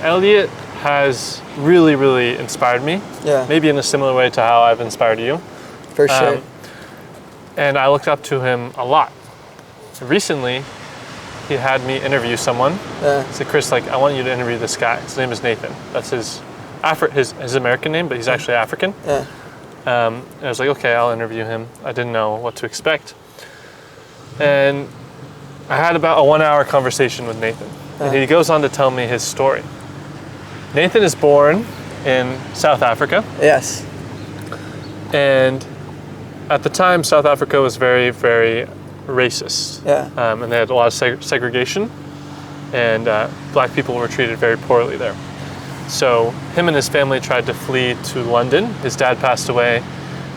Elliot has really, really inspired me. Yeah. Maybe in a similar way to how I've inspired you. For sure. And I looked up to him a lot. Recently, he had me interview someone. He said, Chris, like, I want you to interview this guy. His name is Nathan. That's his American name, but he's actually African. Yeah. And I was like, okay, I'll interview him. I didn't know what to expect. And I had about a 1-hour conversation with Nathan. And he goes on to tell me his story. Nathan is born in South Africa. Yes. And at the time, South Africa was very, very racist. Yeah. And they had a lot of segregation. And black people were treated very poorly there. So him and his family tried to flee to London. His dad passed away.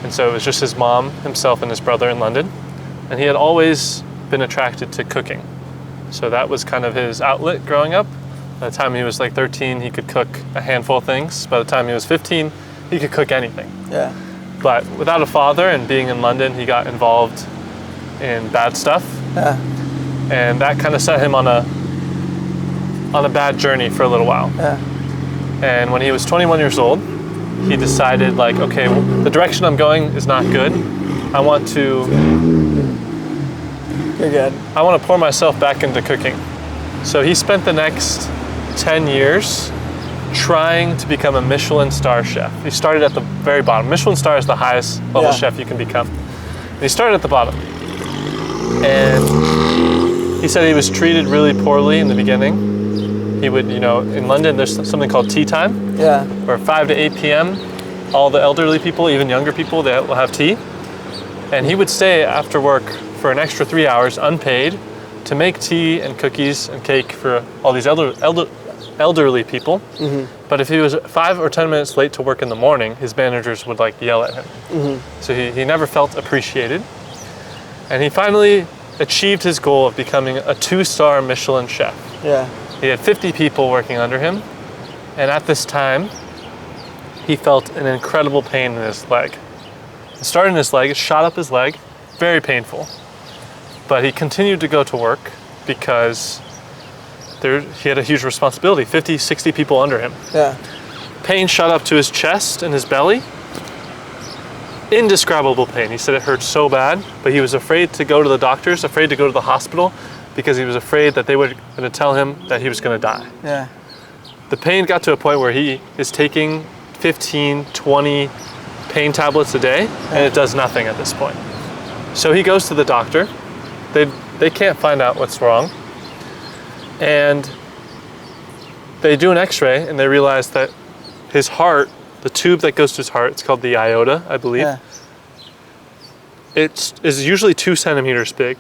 And so it was just his mom, himself, and his brother in London. And he had always been attracted to cooking. So that was kind of his outlet growing up. By the time he was like 13, he could cook a handful of things. By the time he was 15, he could cook anything. Yeah. But without a father and being in London, he got involved in bad stuff. Yeah. And that kind of set him on a bad journey for a little while. Yeah. And when he was 21 years old, he decided like, okay, well, the direction I'm going is not good. I want to pour myself back into cooking. So he spent the next 10 years trying to become a Michelin star chef. He started at the very bottom. Michelin star is the highest level chef you can become. And he started at the bottom. And he said he was treated really poorly in the beginning. He would, in London, there's something called tea time. Yeah. Where 5 to 8 p.m., all the elderly people, even younger people, they will have tea. And he would stay after work for an extra 3 hours unpaid to make tea and cookies and cake for all these elderly people. Mm-hmm. But if he was 5 or 10 minutes late to work in the morning, his managers would like yell at him. Mm-hmm. So he never felt appreciated. And he finally achieved his goal of becoming a 2-star Michelin chef. Yeah. He had 50 people working under him. And at this time, he felt an incredible pain in his leg. It started in his leg, it shot up his leg, very painful. But he continued to go to work because he had a huge responsibility, 50, 60 people under him. Yeah. Pain shot up to his chest and his belly. Indescribable pain. He said it hurt so bad, but he was afraid to go to the doctors, afraid to go to the hospital, because he was afraid that they were going to tell him that he was going to die. Yeah. The pain got to a point where he is taking 15, 20 pain tablets a day, and it does nothing at this point. So he goes to the doctor. They can't find out what's wrong. And they do an x-ray, and they realize that his heart, the tube that goes to his heart, it's called the aorta, I believe. Yeah. It is usually 2 centimeters big.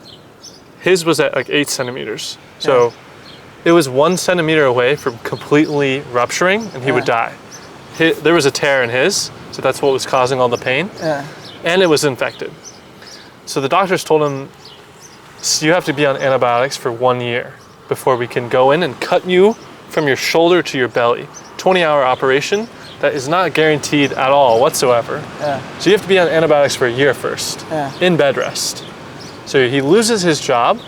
His was at like 8 centimeters. So it was 1 centimeter away from completely rupturing, and he would die. There was a tear in his, so that's what was causing all the pain. Yeah. And it was infected. So the doctors told him, you have to be on antibiotics for 1 year before we can go in and cut you from your shoulder to your belly. 20-hour operation that is not guaranteed at all whatsoever. Yeah. So you have to be on antibiotics for a year first, in bed rest. So he loses his job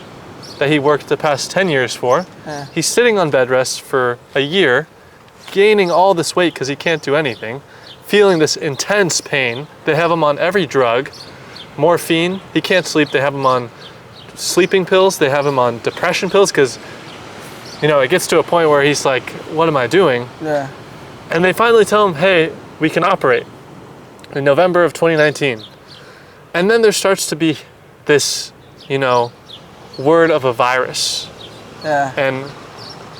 that he worked the past 10 years for. Yeah. He's sitting on bed rest for a year, gaining all this weight because he can't do anything, feeling this intense pain. They have him on every drug, morphine. He can't sleep. They have him on sleeping pills. They have him on depression pills because, it gets to a point where he's like, what am I doing? Yeah. And they finally tell him, hey, we can operate in November of 2019. And then there starts to be this, word of a virus. Yeah. And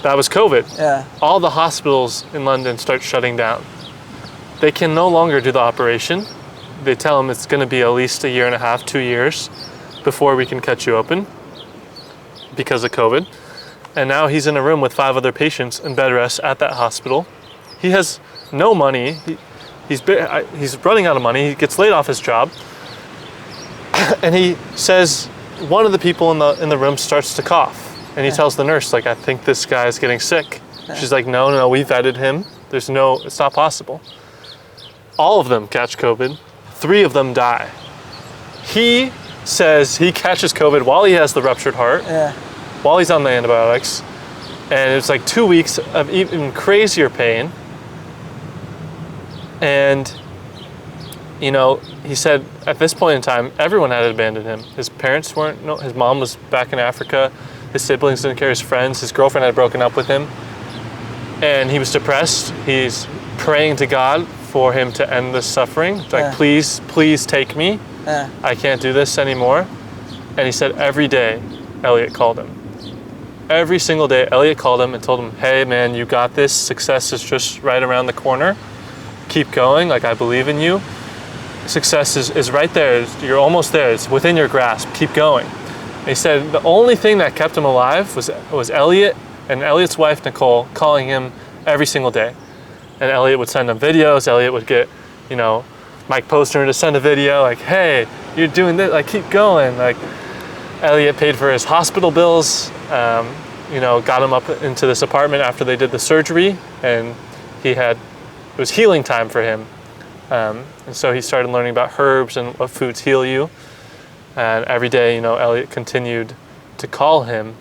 that was COVID. Yeah. All the hospitals in London start shutting down. They can no longer do the operation. They tell him it's going to be at least 1.5 years, 2 years before we can cut you open because of COVID. And now he's in a room with 5 other patients in bed rest at that hospital. He has no money. He's running out of money. He gets laid off his job. And he says, one of the people in the room starts to cough. And he tells the nurse, I think this guy is getting sick. She's like, no, we vetted him. It's not possible. All of them catch COVID. 3 of them die. He says he catches COVID while he has the ruptured heart, while he's on the antibiotics. And it was like 2 weeks of even crazier pain. And, you know, he said at this point in time, everyone had abandoned him. His parents weren't, no, his mom was back in Africa. His siblings didn't care, his friends, his girlfriend had broken up with him. And he was depressed. He's praying to God for him to end this suffering. Like, please, please take me. I can't do this anymore. And he said every day, Elliot called him. Every single day, Elliot called him and told him, hey man, you got this. Success is just right around the corner. Keep going, like I believe in you. Success is right there. You're almost there. It's within your grasp. Keep going. And he said the only thing that kept him alive was Elliot and Elliot's wife, Nicole, calling him every single day. And Elliot would send him videos. Elliot would get, you know, Mike Postner to send a video like, hey, you're doing this, like keep going. Like Elliot paid for his hospital bills, you know, got him up into this apartment after they did the surgery, and it was healing time for him. And so he started learning about herbs and what foods heal you. And every day, you know, Elliot continued to call him.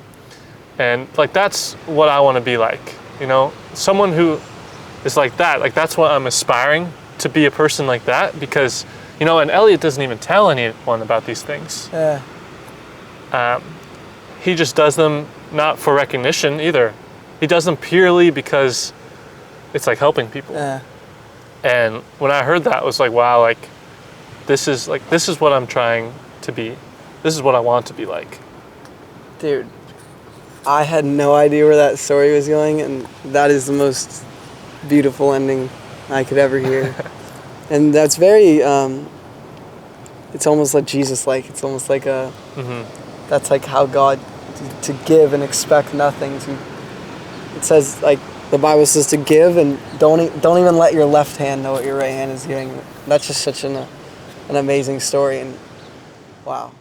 And like, that's what I want to be like, you know, someone who is like that. Like, that's what I'm aspiring to be, a person like that, because, you know, and Elliot doesn't even tell anyone about these things. He just does them not for recognition either. He does them purely because it's like helping people. And when I heard that, I was like, wow, like this is what I'm trying to be. This is what I want to be like. Dude, I had no idea where that story was going, and that is the most beautiful ending I could ever hear. And that's very, it's almost like Jesus-like. It's almost like that's like how God, to give and expect nothing. It says, like, the Bible says to give and don't even let your left hand know what your right hand is doing. That's just such an amazing story, and wow.